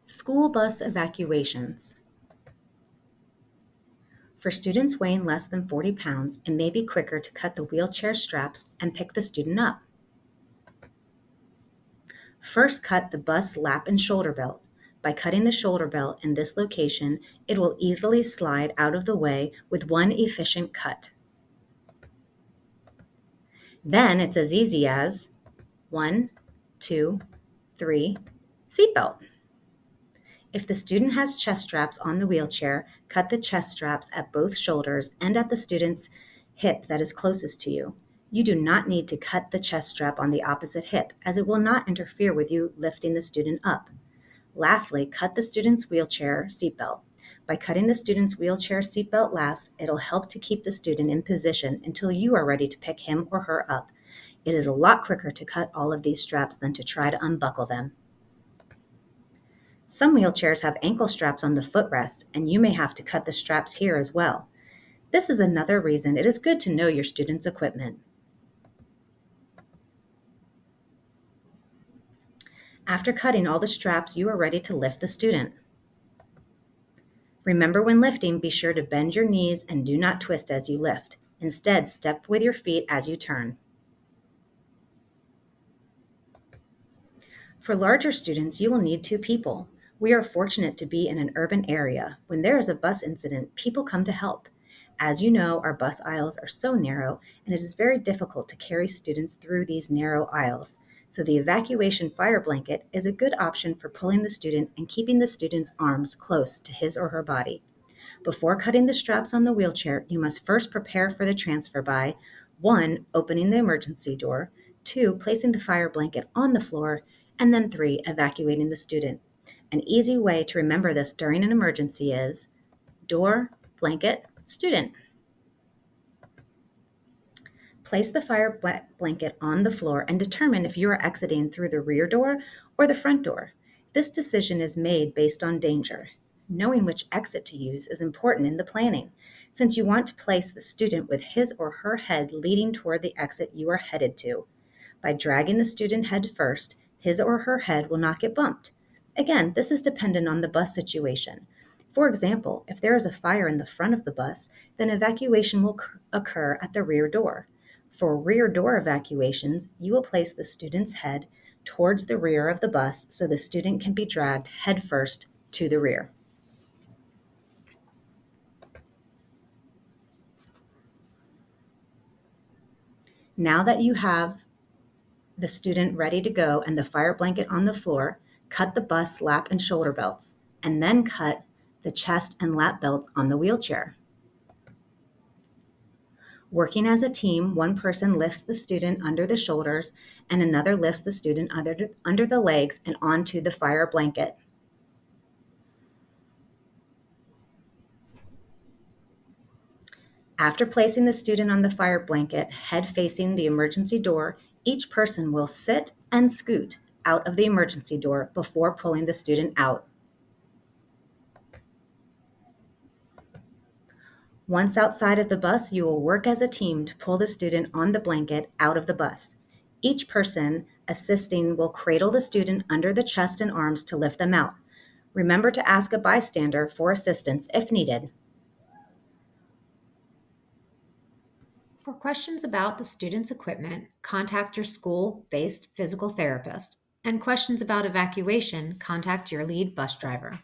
School bus evacuations. For students weighing less than 40 pounds, it may be quicker to cut the wheelchair straps and pick the student up. First, cut the bus lap and shoulder belt. By cutting the shoulder belt in this location, it will easily slide out of the way with one efficient cut. Then it's as easy as 1, 2, 3, seatbelt. If the student has chest straps on the wheelchair, cut the chest straps at both shoulders and at the student's hip that is closest to you. You do not need to cut the chest strap on the opposite hip, as it will not interfere with you lifting the student up. Lastly, cut the student's wheelchair seatbelt. By cutting the student's wheelchair seatbelt last, it'll help to keep the student in position until you are ready to pick him or her up. It is a lot quicker to cut all of these straps than to try to unbuckle them. Some wheelchairs have ankle straps on the footrests, and you may have to cut the straps here as well. This is another reason it is good to know your student's equipment. After cutting all the straps, you are ready to lift the student. Remember, when lifting, be sure to bend your knees and do not twist as you lift. Instead, step with your feet as you turn. For larger students, you will need 2 people. We are fortunate to be in an urban area. When there is a bus incident, people come to help. As you know, our bus aisles are so narrow, and it is very difficult to carry students through these narrow aisles. So the evacuation fire blanket is a good option for pulling the student and keeping the student's arms close to his or her body. Before cutting the straps on the wheelchair, you must first prepare for the transfer by 1, opening the emergency door, 2, placing the fire blanket on the floor, and then 3, evacuating the student. An easy way to remember this during an emergency is door, blanket, student. Place the fire blanket on the floor and determine if you are exiting through the rear door or the front door. This decision is made based on danger. Knowing which exit to use is important in the planning, since you want to place the student with his or her head leading toward the exit you are headed to. By dragging the student head first, his or her head will not get bumped. Again, this is dependent on the bus situation. For example, if there is a fire in the front of the bus, then evacuation will occur at the rear door. For rear door evacuations, you will place the student's head towards the rear of the bus so the student can be dragged head first to the rear. Now that you have the student ready to go and the fire blanket on the floor, cut the bus lap and shoulder belts, and then cut the chest and lap belts on the wheelchair. Working as a team, one person lifts the student under the shoulders and another lifts the student under the legs and onto the fire blanket. After placing the student on the fire blanket, head facing the emergency door, each person will sit and scoot out of the emergency door before pulling the student out. Once outside of the bus, you will work as a team to pull the student on the blanket out of the bus. Each person assisting will cradle the student under the chest and arms to lift them out. Remember to ask a bystander for assistance if needed. For questions about the student's equipment, contact your school-based physical therapist. And questions about evacuation, contact your lead bus driver.